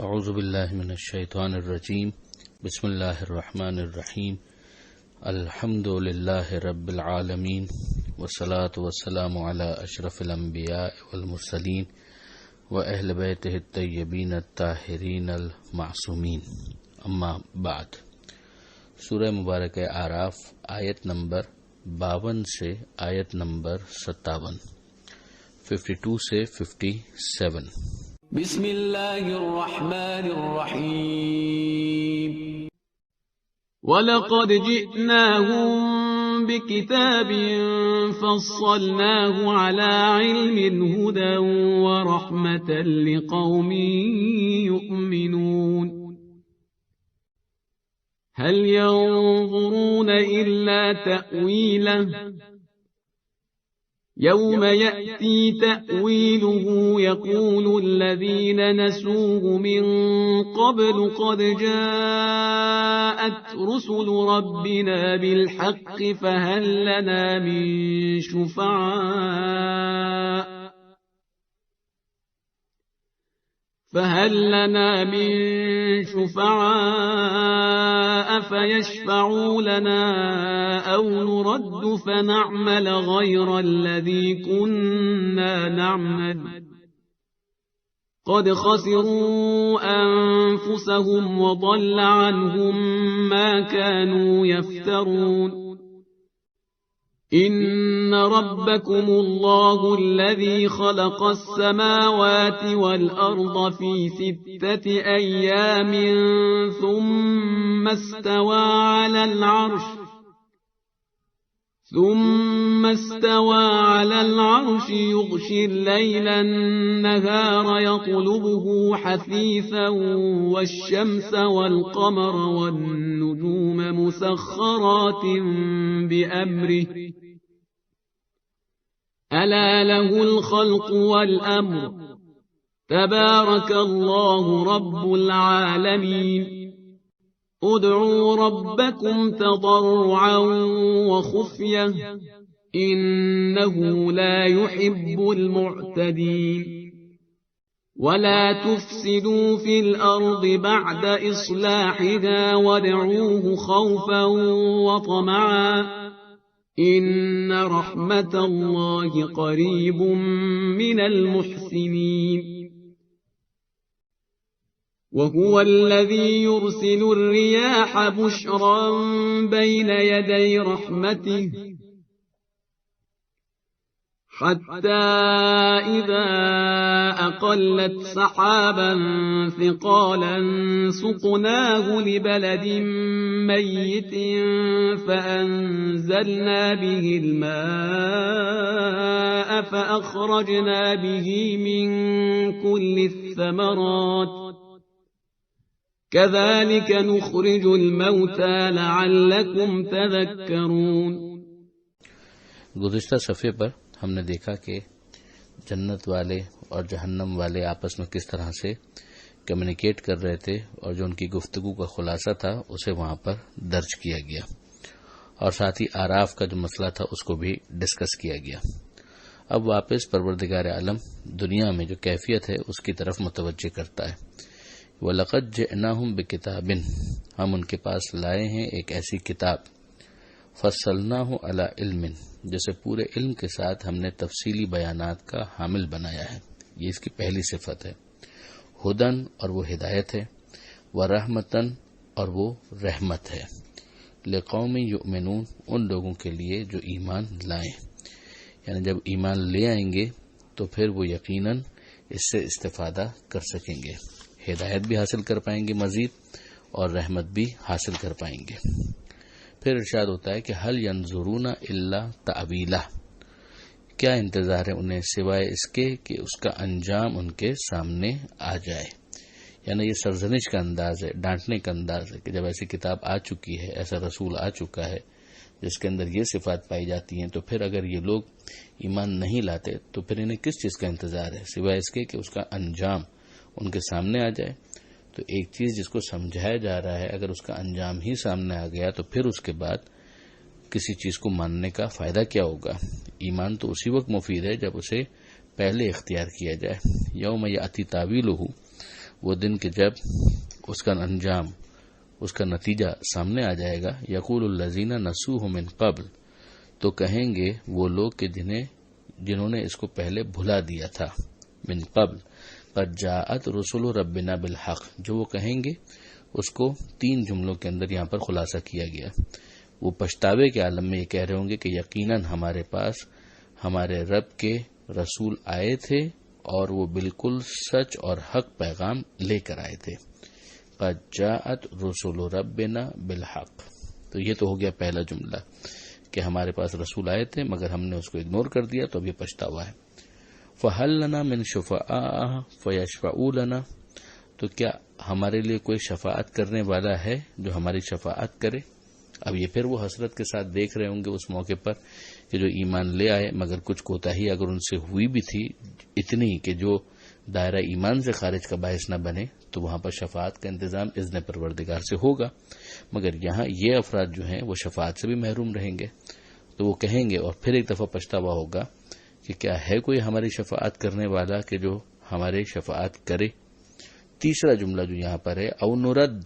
اعوذ باللہ من الشیطان الرجیم بسم اللہ الرحمن الرحیم الحمد للہ رب العالمین والصلاة والسلام علی اشرف الانبیاء والمرسلین واہل بیتہ الطیبین الطاہرین المعصومین اما بعد۔ سورہ مبارک اعراف آیت نمبر 52 سے آیت نمبر 57، 52 سے 57۔ بسم اللہ الرحمن الرحیم۔ وَلَقَدْ جِئْنَاهُمْ بِكِتَابٍ فَصَّلْنَاهُ عَلَى عِلْمٍ هُدًى وَرَحْمَةً لِقَوْمٍ يُؤْمِنُونَ۔ هَلْ يَنظُرُونَ إِلَّا تَأْوِيلَهُ يوم يأتي تأويله يقول الذين نسوه من قبل قد جاءت رسل ربنا بالحق فهل لنا من شفعاء فيشفعوا لنا أو نرد فنعمل غير الذي كنا نعمل قد خسروا أنفسهم وضل عنهم ما كانوا يفترون إن ربكم الله الذي خلق السماوات والأرض في 6 أيام ثم استوى على العرش يغشي الليل النهار يطلبه حثيثا والشمس والقمر والنجوم مسخرات بأمره ألا له الخلق والأمر تبارك الله رب العالمين ادعوا ربكم تضرعا وخفية إنه لا يحب المعتدين ولا تفسدوا في الأرض بعد إصلاحها وادعوه خوفا وطمعا إن رحمة الله قريب من المحسنين وهو الذي يرسل الرياح بشرا بين يدي رحمته حتى إذا أقلت سحابا ثقالا سقناه لبلد ميت فأنزلنا به الماء فأخرجنا به من كل الثمرات كذلك نخرج الموتى لعلكم تذكرون۔ گزشتہ صفحے پر ہم نے دیکھا کہ جنت والے اور جہنم والے آپس میں کس طرح سے کمیونیکیٹ کر رہے تھے اور جو ان کی گفتگو کا خلاصہ تھا اسے وہاں پر درج کیا گیا، اور ساتھ ہی آراف کا جو مسئلہ تھا اس کو بھی ڈسکس کیا گیا۔ اب واپس پروردگار عالم دنیا میں جو کیفیت ہے اس کی طرف متوجہ کرتا ہے۔ وَلَقَدْ جِئْنَاهُمْ بِكِتَابٍ، ہم ان کے پاس لائے ہیں ایک ایسی کتاب، فَصَّلْنَاهُ عَلَى عِلْمٍ، جسے پورے علم کے ساتھ ہم نے تفصیلی بیانات کا حامل بنایا ہے، یہ اس کی پہلی صفت ہے۔ ہدن، اور وہ ہدایت ہے، ورحمتن، اور وہ رحمت ہے، لقوم یؤمنون، ان لوگوں کے لیے جو ایمان لائیں، یعنی جب ایمان لے آئیں گے تو پھر وہ یقیناً اس سے استفادہ کر سکیں گے، ہدایت بھی حاصل کر پائیں گے مزید، اور رحمت بھی حاصل کر پائیں گے۔ پھر ارشاد ہوتا ہے کہ حل ینظرون الا تأویلہ، کیا انتظار ہے انہیں سوائے اس کے کہ اس کا انجام ان کے سامنے آ جائے، یعنی یہ سرزنش کا انداز ہے، ڈانٹنے کا انداز ہے کہ جب ایسی کتاب آ چکی ہے، ایسا رسول آ چکا ہے جس کے اندر یہ صفات پائی جاتی ہیں، تو پھر اگر یہ لوگ ایمان نہیں لاتے تو پھر انہیں کس چیز کا انتظار ہے سوائے اس کے کہ اس کا انجام ان کے سامنے آ جائے۔ تو ایک چیز جس کو سمجھایا جا رہا ہے، اگر اس کا انجام ہی سامنے آ گیا تو پھر اس کے بعد کسی چیز کو ماننے کا فائدہ کیا ہوگا؟ ایمان تو اسی وقت مفید ہے جب اسے پہلے اختیار کیا جائے۔ یوم یاتی تاویلہ، وہ دن کہ جب اس کا انجام، اس کا نتیجہ سامنے آ جائے گا، یقول الذین نسوہ من قبل، تو کہیں گے وہ لوگ کہ جنہوں نے اس کو پہلے بھلا دیا تھا، من قبل قد جاءت رسول ربنا بالحق، جو وہ کہیں گے اس کو 3 جملوں کے اندر یہاں پر خلاصہ کیا گیا۔ وہ پچھتاوے کے عالم میں یہ کہہ رہے ہوں گے کہ یقیناً ہمارے پاس ہمارے رب کے رسول آئے تھے اور وہ بالکل سچ اور حق پیغام لے کر آئے تھے۔ قد جاءت رسول ربنا بالحق، تو یہ تو ہو گیا پہلا جملہ کہ ہمارے پاس رسول آئے تھے مگر ہم نے اس کو اگنور کر دیا، تو اب یہ پچھتاوا ہے۔ فَهَلْ لَنَا مِن شُفَعَاءَ فَيَشْفَعُوا لَنَا، تو کیا ہمارے لیے کوئی شفاعت کرنے والا ہے جو ہماری شفاعت کرے؟ اب یہ پھر وہ حسرت کے ساتھ دیکھ رہے ہوں گے اس موقع پر کہ جو ایمان لے آئے مگر کچھ کوتاہی اگر ان سے ہوئی بھی تھی اتنی کہ جو دائرہ ایمان سے خارج کا باعث نہ بنے، تو وہاں پر شفاعت کا انتظام اذن پروردگار سے ہوگا، مگر یہاں یہ افراد جو ہیں وہ شفاعت سے بھی محروم رہیں گے۔ تو وہ کہیں گے اور پھر ایک دفعہ پچھتاوا ہوگا کہ کیا ہے کوئی ہماری شفاعت کرنے والا کہ جو ہمارے شفاعت کرے۔ تیسرا جملہ جو یہاں پر ہے، او نرد،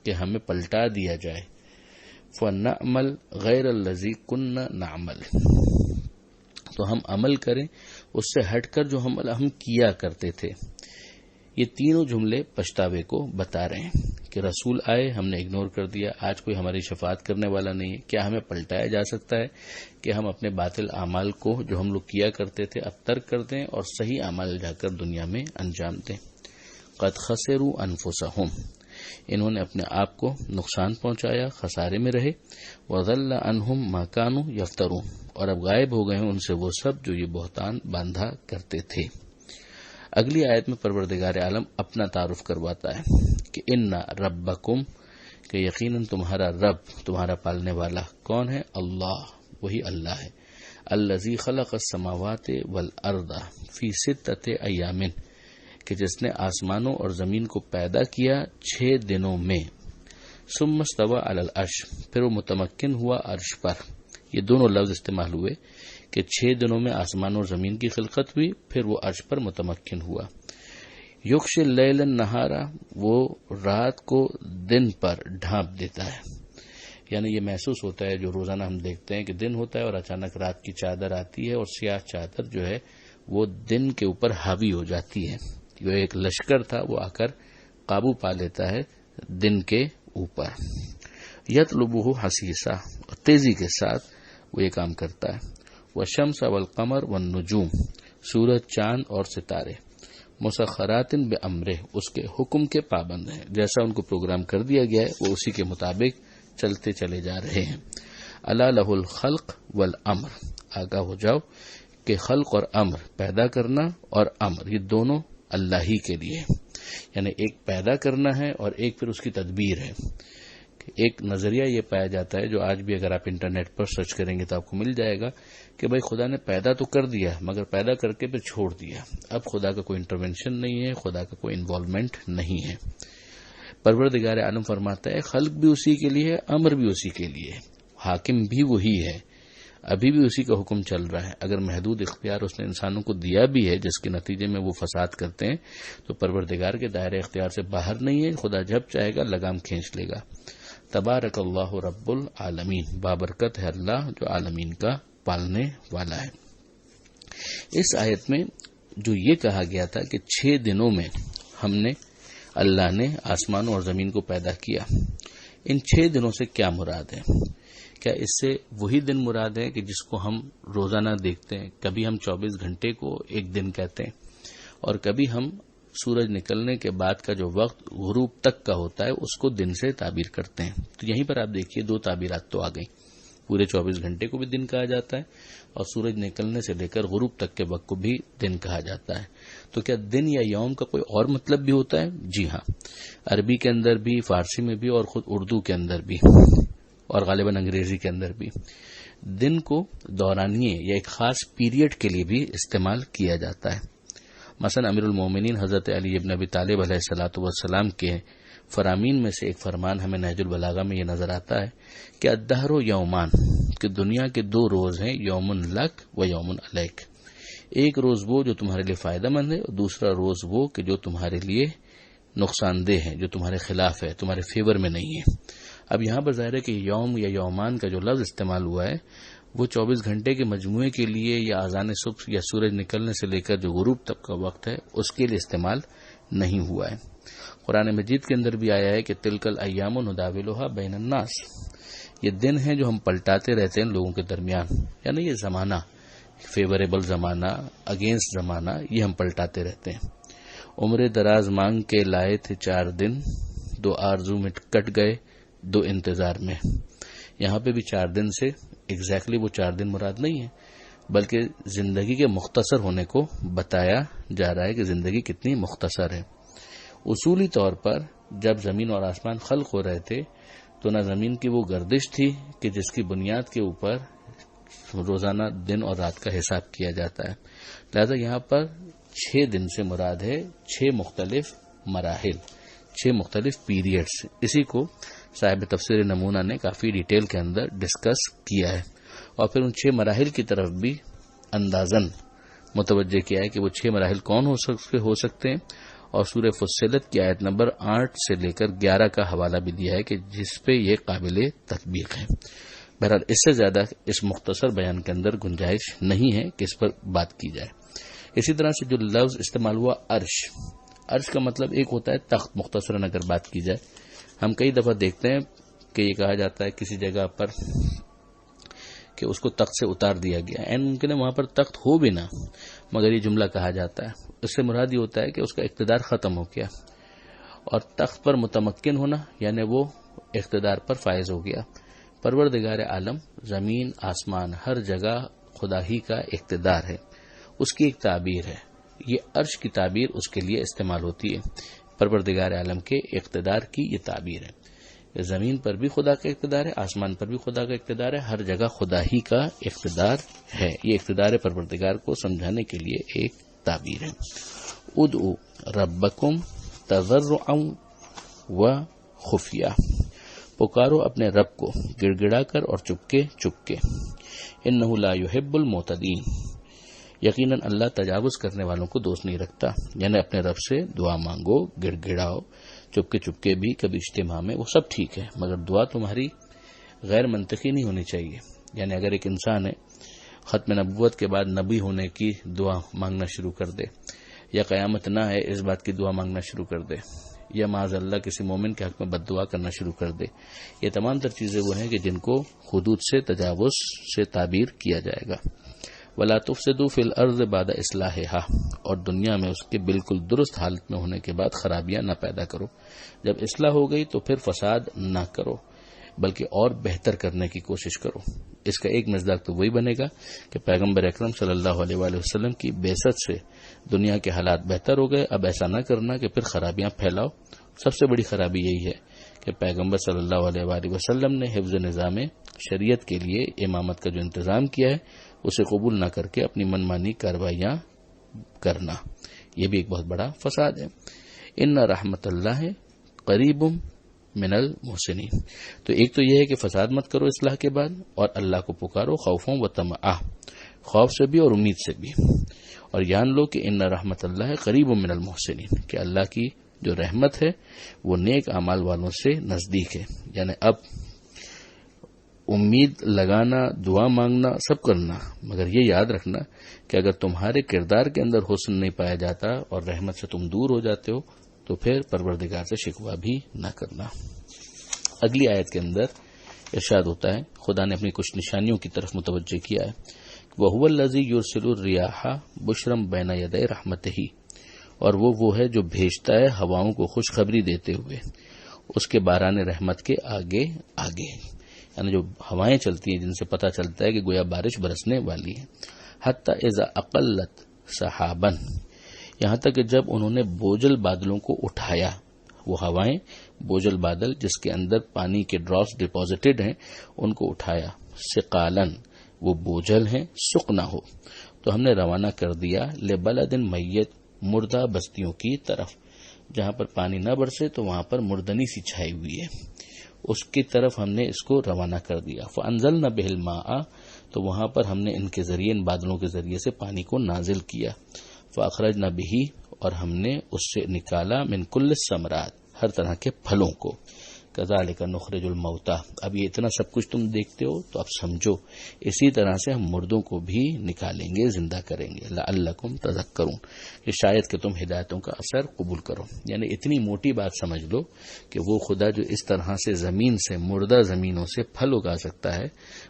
کہ ہمیں پلٹا دیا جائے، فَنَعْمَلْ غَيْرَ الَّذِي كُنَّا نَعْمَلْ، تو ہم عمل کریں اس سے ہٹ کر جو ہم کیا کرتے تھے۔ یہ تینوں جملے پچھتاوے کو بتا رہے ہیں کہ رسول آئے، ہم نے اگنور کر دیا، آج کوئی ہماری شفاعت کرنے والا نہیں ہے۔ کیا ہمیں پلٹایا جا سکتا ہے کہ ہم اپنے باطل اعمال کو جو ہم لوگ کیا کرتے تھے اب ترک کر دیں اور صحیح اعمال جا کر دنیا میں انجام دیں؟ قد خسروا انفسهم، انہوں نے اپنے آپ کو نقصان پہنچایا، خسارے میں رہے، وضل عنہم ما كانوا یفترون، اور اب غائب ہو گئے ہیں ان سے وہ سب جو یہ بہتان باندھا کرتے تھے۔ اگلی آیت میں پروردگار عالم اپنا تعارف کرواتا ہے کہ ان ربکم، کہ یقیناً تمہارا رب، تمہارا پالنے والا کون ہے؟ اللہ، وہی اللہ ہے۔ الذی خلق السماوات والارض فی 6 ایام، کہ جس نے آسمانوں اور زمین کو پیدا کیا 6 دنوں میں، ثم استوى علی العرش، پھر وہ متمکن ہوا عرش پر۔ یہ دونوں لفظ استعمال ہوئے کہ 6 دنوں میں آسمان اور زمین کی خلقت ہوئی، پھر وہ عرش پر متمکن ہوا۔ یغشی اللیل النہار، وہ رات کو دن پر ڈھانپ دیتا ہے، یعنی یہ محسوس ہوتا ہے جو روزانہ ہم دیکھتے ہیں کہ دن ہوتا ہے اور اچانک رات کی چادر آتی ہے اور سیاہ چادر جو ہے وہ دن کے اوپر حاوی ہو جاتی ہے۔ جو ایک لشکر تھا وہ آ کر قابو پا لیتا ہے دن کے اوپر۔ یطلبہ حثیثا، تیزی کے ساتھ وہ یہ کام کرتا ہے۔ والشمس والقمر والنجوم، سورج، چاند اور ستارے، مسخرات بامرہ، اس کے حکم کے پابند ہیں، جیسا ان کو پروگرام کر دیا گیا ہے وہ اسی کے مطابق چلتے چلے جا رہے ہیں۔ الا لہ الخلق والامر، آگاہ ہو جاؤ کہ خلق اور امر، پیدا کرنا اور امر، یہ دونوں اللہ ہی کے لیے، یعنی ایک پیدا کرنا ہے اور ایک پھر اس کی تدبیر ہے۔ ایک نظریہ یہ پایا جاتا ہے جو آج بھی اگر آپ انٹرنیٹ پر سرچ کریں گے تو آپ کو مل جائے گا کہ بھائی خدا نے پیدا تو کر دیا مگر پیدا کر کے پھر چھوڑ دیا، اب خدا کا کوئی انٹرونشن نہیں ہے، خدا کا کوئی انوالومنٹ نہیں ہے۔ پروردگار عالم فرماتا ہے خلق بھی اسی کے لیے ہے، امر بھی اسی کے لیے ہے، حاکم بھی وہی ہے، ابھی بھی اسی کا حکم چل رہا ہے۔ اگر محدود اختیار اس نے انسانوں کو دیا بھی ہے جس کے نتیجے میں وہ فساد کرتے ہیں تو پروردگار کے دائرہ اختیار سے باہر نہیں ہے، خدا جب چاہے گا لگام کھینچ لے گا۔ تبارک اللہ رب العالمین، بابرکت ہے اللہ جو عالمین کا پالنے والا ہے۔ اس آیت میں جو یہ کہا گیا تھا کہ 6 دنوں میں اللہ نے آسمانوں اور زمین کو پیدا کیا، ان 6 دنوں سے کیا مراد ہے؟ کیا اس سے وہی دن مراد ہے کہ جس کو ہم روزانہ دیکھتے ہیں؟ کبھی ہم 24 گھنٹے کو ایک دن کہتے ہیں اور کبھی ہم سورج نکلنے کے بعد کا جو وقت غروب تک کا ہوتا ہے اس کو دن سے تعبیر کرتے ہیں۔ تو یہیں پر آپ دیکھیے 2 تعبیرات تو آ گئی، پورے 24 گھنٹے کو بھی دن کہا جاتا ہے اور سورج نکلنے سے لے کر غروب تک کے وقت کو بھی دن کہا جاتا ہے۔ تو کیا دن یا یوم کا کوئی اور مطلب بھی ہوتا ہے؟ جی ہاں، عربی کے اندر بھی، فارسی میں بھی اور خود اردو کے اندر بھی اور غالباً انگریزی کے اندر بھی دن کو دورانیے یا ایک خاص پیریڈ کے لیے بھی استعمال کیا جاتا ہے۔ مثلا امیر المومنین حضرت علی ابن ابی طالب علیہ الصلوۃ والسلام کے فرامین میں سے ایک فرمان ہمیں نہج البلاغہ میں یہ نظر آتا ہے کہ الدہر یومان، کہ دنیا کے 2 روز ہیں، یوم لک و یوم علیک، ایک روز وہ جو تمہارے لیے فائدہ مند ہے اور دوسرا روز وہ کہ جو تمہارے لیے نقصان دہ ہیں، جو تمہارے خلاف ہے، تمہارے فیور میں نہیں ہے۔ اب یہاں پر ظاہر ہے کہ یوم یا یومان کا جو لفظ استعمال ہوا ہے وہ 24 گھنٹے کے مجموعے کے لیے یا اذان صبح یا سورج نکلنے سے لے کر جو غروب تک کا وقت ہے اس کے لیے استعمال نہیں ہوا ہے۔ قرآن مجید کے اندر بھی آیا ہے کہ تلک الایام نداولها بین الناس، یہ دن ہیں جو ہم پلٹاتے رہتے ہیں لوگوں کے درمیان، یعنی یہ زمانہ، فیوریبل زمانہ، اگینسٹ زمانہ، یہ ہم پلٹاتے رہتے ہیں۔ عمر دراز مانگ کے لائے تھے 4 دن، 2 آرزو میں کٹ گئے 2 انتظار میں۔ یہاں پہ بھی 4 دن سے ایگزیکٹلی وہ 4 دن مراد نہیں ہے، بلکہ زندگی کے مختصر ہونے کو بتایا جا رہا ہے کہ زندگی کتنی مختصر ہے۔ اصولی طور پر جب زمین اور آسمان خلق ہو رہے تھے تو نہ زمین کی وہ گردش تھی کہ جس کی بنیاد کے اوپر روزانہ دن اور رات کا حساب کیا جاتا ہے، لہذا یہاں پر 6 دن سے مراد ہے 6 مختلف مراحل، 6 مختلف پیریڈز۔ اسی کو صاحب تفسیر نمونہ نے کافی ڈیٹیل کے اندر ڈسکس کیا ہے، اور پھر ان 6 مراحل کی طرف بھی اندازاً متوجہ کیا ہے کہ وہ 6 مراحل کون ہو سکتے ہیں، اور سورہ فصلت کی آیت نمبر 8 سے لے کر 11 کا حوالہ بھی دیا ہے کہ جس پہ یہ قابل تطبیق ہے۔ بہرحال اس سے زیادہ اس مختصر بیان کے اندر گنجائش نہیں ہے کہ اس پر بات کی جائے۔ اسی طرح سے جو لفظ استعمال ہوا عرش، عرش کا مطلب ایک ہوتا ہے تخت، مختصراً اگر بات کی جائے۔ ہم کئی دفعہ دیکھتے ہیں کہ یہ کہا جاتا ہے کسی جگہ پر کہ اس کو تخت سے اتار دیا گیا، این ممکن ہے وہاں پر تخت ہو بھی نہ، مگر یہ جملہ کہا جاتا ہے۔ اس سے مراد یہ ہوتا ہے کہ اس کا اقتدار ختم ہو گیا، اور تخت پر متمکن ہونا یعنی وہ اقتدار پر فائز ہو گیا۔ پروردگار عالم، زمین آسمان ہر جگہ خدا ہی کا اقتدار ہے، اس کی ایک تعبیر ہے، یہ عرش کی تعبیر اس کے لیے استعمال ہوتی ہے۔ پروردگار عالم کے اقتدار کی یہ تعبیر ہے، زمین پر بھی خدا کا اقتدار ہے، آسمان پر بھی خدا کا اقتدار ہے، ہر جگہ خدا ہی کا اقتدار ہے۔ یہ اقتدار پروردگار کو سمجھانے کے لیے ایک تعبیر ہے۔ ادعو ربکم تضرعا و خفیہ، پکارو اپنے رب کو گڑ گڑا کر اور چپکے چپکے۔ انہ لا یحب المعتدین، یقیناً اللہ تجاوز کرنے والوں کو دوست نہیں رکھتا، یعنی اپنے رب سے دعا مانگو، گڑ گڑاؤ، چپکے چپکے بھی، کبھی اجتماع میں، وہ سب ٹھیک ہے، مگر دعا تمہاری غیر منطقی نہیں ہونی چاہیے۔ یعنی اگر ایک انسان ہے ختم نبوت کے بعد نبی ہونے کی دعا مانگنا شروع کر دے، یا قیامت نہ ہے اس بات کی دعا مانگنا شروع کر دے، یا معاذ اللہ کسی مومن کے حق میں بد دعا کرنا شروع کر دے، یہ تمام تر چیزیں وہ ہیں کہ جن کو حدود سے تجاوز سے تعبیر کیا جائے گا۔ وَلَا تُفْسِدُوا فِي الْأَرْضِ بَعْدَ إِصْلَاحِهَا، اور دنیا میں اس کے بالکل درست حالت میں ہونے کے بعد خرابیاں نہ پیدا کرو۔ جب اصلاح ہو گئی تو پھر فساد نہ کرو، بلکہ اور بہتر کرنے کی کوشش کرو۔ اس کا ایک مصداق تو وہی بنے گا کہ پیغمبر اکرم صلی اللہ علیہ وآلہ وسلم کی بعثت سے دنیا کے حالات بہتر ہو گئے۔ اب ایسا نہ کرنا کہ پھر خرابیاں پھیلاؤ۔ سب سے بڑی خرابی یہی ہے کہ پیغمبر صلی اللہ علیہ وآلہ وسلم نے حفظ نظام شریعت کے لیے امامت کا جو انتظام کیا ہے اسے قبول نہ کر کے اپنی منمانی کاروائیاں کرنا، یہ بھی ایک بہت بڑا فساد ہے۔ ان رحمت اللہ قریب من المحسنین، تو ایک تو یہ ہے کہ فساد مت کرو اصلاح کے بعد، اور اللہ کو پکارو خوفوں و طمعا، خوف سے بھی اور امید سے بھی، اور جان لو کہ ان رحمت اللہ قریب من المحسنین، کہ اللہ کی جو رحمت ہے وہ نیک اعمال والوں سے نزدیک ہے۔ یعنی اب امید لگانا، دعا مانگنا، سب کرنا، مگر یہ یاد رکھنا کہ اگر تمہارے کردار کے اندر حسن نہیں پایا جاتا اور رحمت سے تم دور ہو جاتے ہو تو پھر پروردگار سے شکوہ بھی نہ کرنا۔ اگلی آیت کے اندر ارشاد ہوتا ہے، خدا نے اپنی کچھ نشانیوں کی طرف متوجہ کیا ہے، وَهُوَ الَّذِي يُرْسِلُ الرِّيَاحَ بُشْرًا بَيْنَ يَدَيْ رَحْمَتِهِ، اور وہ ہے جو بھیجتا ہے ہواؤں کو خوشخبری دیتے ہوئے اس کے باران رحمت کے آگے آگے، یعنی جو ہوائیں چلتی ہیں جن سے پتہ چلتا ہے کہ گویا بارش برسنے والی ہے۔ حتی اذا اقلت سحابن، یہاں تک کہ جب انہوں نے بوجھل بادلوں کو اٹھایا، وہ ہوائیں بوجھل بادل جس کے اندر پانی کے ڈراپس ڈپازیٹڈ ہیں ان کو اٹھایا، ثقالن وہ بوجھل ہیں، سوکھ نہ ہو، تو ہم نے روانہ کر دیا لبلد میت مردہ بستیوں کی طرف، جہاں پر پانی نہ برسے تو وہاں پر مردنی سی چھائی ہوئی ہے، اس کی طرف ہم نے اس کو روانہ کر دیا۔ فَأَنزَلْنَا بِهِ الْمَاءَ، تو وہاں پر ہم نے ان کے ذریعے، ان بادلوں کے ذریعے سے پانی کو نازل کیا۔ فَأَخْرَجْنَا بِهِ، اور ہم نے اس سے نکالا من کل الثمرات ہر طرح کے پھلوں کو. کذالک نخرج الموتى. اب یہ اتنا سب کچھ تم دیکھتے ہو تو اب سمجھو اسی طرح سے ہم مردوں کو بھی نکالیں گے، زندہ کریں گے. لعلکم تذکرون، کہ شاید کہ تم ہدایتوں کا اثر قبول کرو. یعنی اتنی موٹی بات سمجھ لو کہ وہ خدا جو اس طرح سے زمین سے، مردہ زمینوں سے پھل اگا سکتا ہے،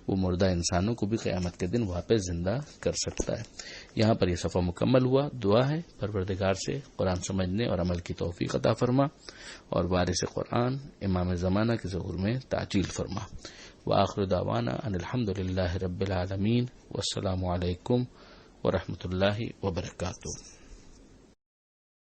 وہ مردہ انسانوں کو بھی قیامت کے دن واپس زندہ کر سکتا ہے. یہاں پر یہ صفحہ مکمل ہوا. دعا ہے پروردگار سے قرآن سمجھنے اور عمل کی توفیق عطا فرما، اور وارث قرآن امام زمانہ کے ظہور میں تعجیل فرما. وآخر دعوانا ان الحمدللہ رب العالمین، والسلام علیکم ورحمۃ اللہ وبرکاتہ.